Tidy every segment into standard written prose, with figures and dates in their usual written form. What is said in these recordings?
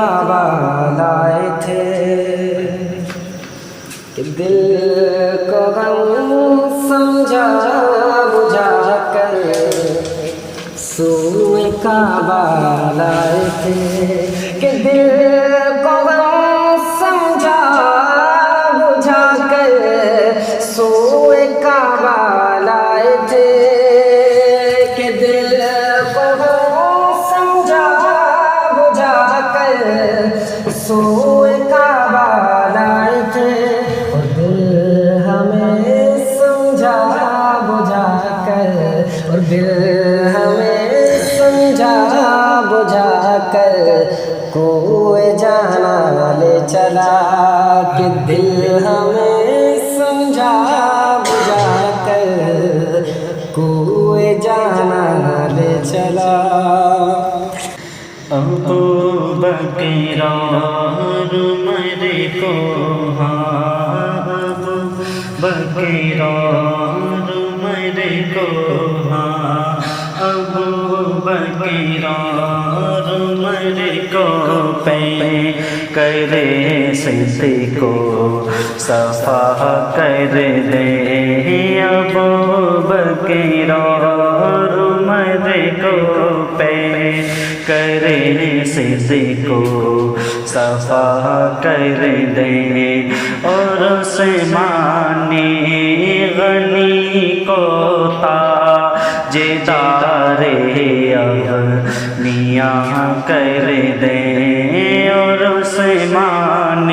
کعبہ لائے تھے کہ دل کو غم سمجھا بجھا کر سوئے کعبہ لائے تھے کہ دل کو غم سمجھا بجھا کر سوئے کعبہ لائے تھے کہ دل کو غم سمجھا بجھا کر سوئے کعبہ لائے تھے اور دل ہمیں سمجھا بجھا کر اور دل ہمیں سمجھا بجھا کر کوئے جانا لے چلا کہ دل ہمیں سمجھا بجھا کر کوئے جانا لے چلا ابو بکر اور عمر کو ابو بکر اور عمر کو ابو بکر اور عمر کو پہ کرے صدیق کو صفا کر دے ابو بکر اور عمر کو پہ کرے صدیق کو صفا کر دے اور عثمان غنی کو تاجدار اغنیاء کر دے اور عثمان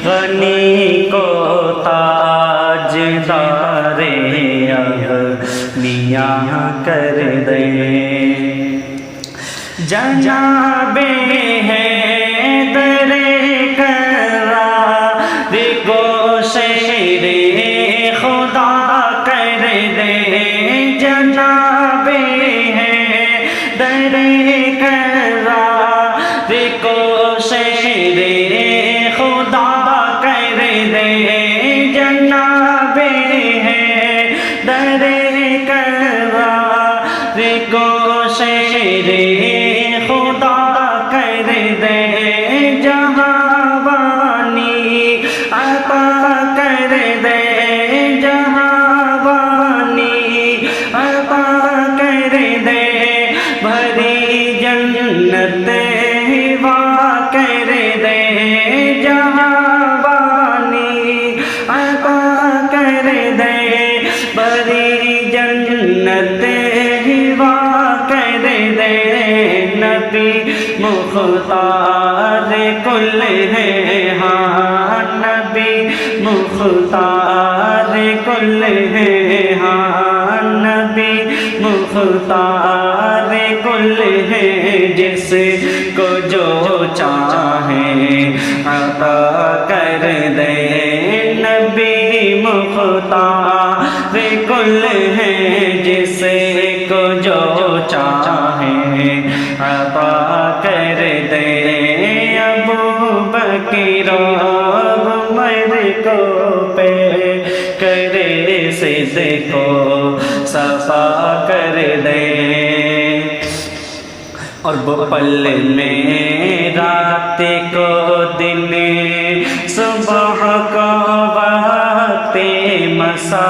غنی کو تاجدار اغنیاء کر دے جناب حیدر کرار کو شیر خدا کر دے جناب حیدر کرار کو شیر خدا کر دے جناب حیدر کرار کو شیر خدا کر دے جہاں بانی عطا کر دے جہاں بانی عطا کر دے بھری جنت وا کر دے جہاں بانی عطا کر دے بھری جنت وا کر دے نبی مختار کل ہے ہاں نبی مختار کل ہے ہاں نبی مختار کل ہے جس کو جو چاہے عطا کر دے نبی مختار کل ہے جس کو جو چاہے عطا کر دے ابو بکر عمر کو پہ کرے صدیق کو صفا کر دے اور وہ پل میں رات کو دن صبح کو وقت مسا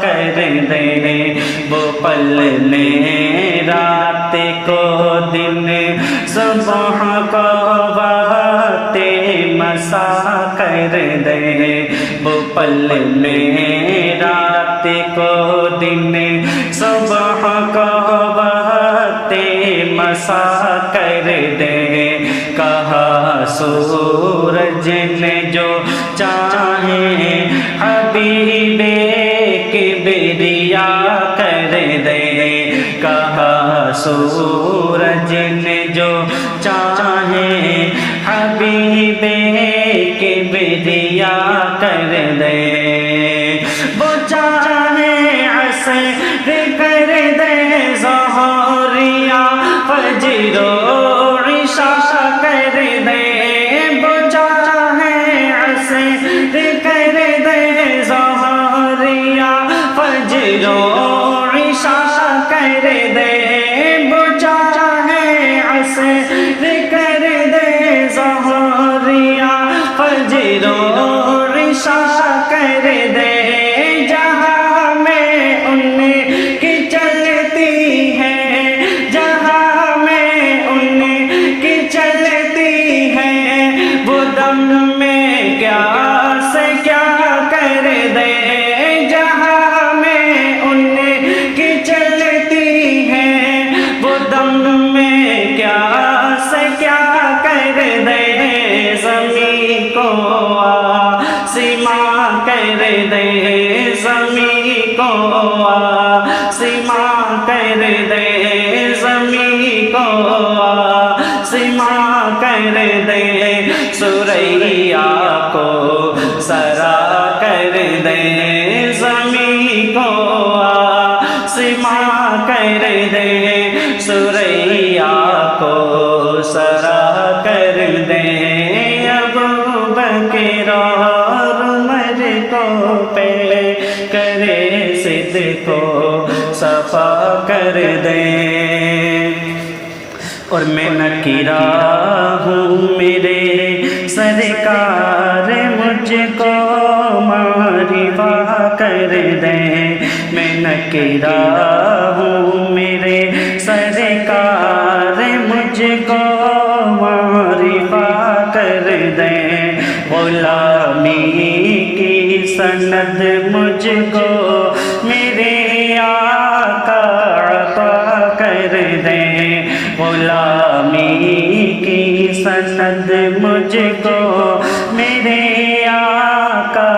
کر دے وہ پل میں رات کو دن صبح کو وقت مسا کر دے وہ پل میں رات کو دن صبح کو وقت مسا کر دے کہا سورج نے جو چاہے حبیب کبریا کر دے کہا سورج نے جو چاہے حبیب کبریا کر دے وہ چاہے عصر کر دے ظہریہ فجر و عشاء کر دے وہ چاہے عصر کر دے ظہریہ فجر و عشاء کر دے وہ چاہے عصر کر دے کر دے جہاں میں ان کی چلتی ہے، جہاں میں ان کی چلتی ہے، وہ دم میں کیا سے کیا کر دے جہاں میں ان کی چلتی ہے، وہ دم میں کیا سے کیا کر دے، زمین کو آسماں کر دے، زمین کو آسماں کر دے، زمین کو آسماں کر دے، سوریا کو سرا کر دے، زمین کو آسماں کر دے، سوریا کو سرا کر دے، ابو بکر اور عمر کو پہ کرے صدق کو صفا کر دے، اور میں نکیرہ ہوں میرے سرکار مجھ کو معرفہ کر دے، میں نکیرہ ہوں میرے سرکار مجھ کو معرفہ کر دے، غلامی کی سند مجھ کو میرے آقا عطا کر دے، غلامی کی سند مجھ کو میرے آقا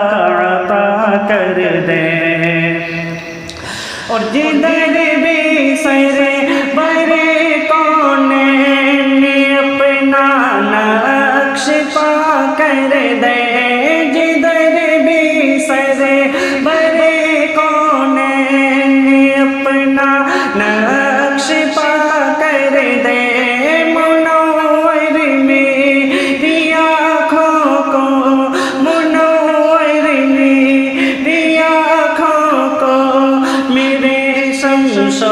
عطا کر دے، اور جدھر بھی سر برے کونین اپنا نقش پا کر دے، جدھر بھی سر برے کونین اپنا نقش پا کر دے، منور میری آنکھوں کو، منور میری آنکھوں کو میرے شمس و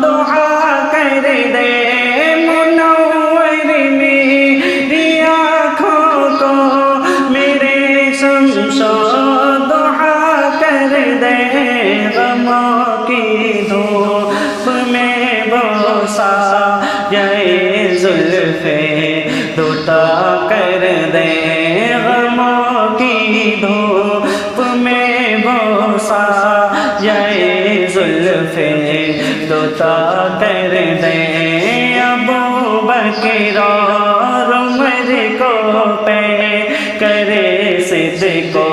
دعا کر دے، منور میری آنکھوں کو میرے شمس و دعا کر دے، غموں کی دھوپ میں بوسا جائے زلف دوتا کر دے، غموں کی دھوپ میں بوسا جائے زلف دوتا کر دے، ابو بکر اور عمر کو پہ کرے صدق کو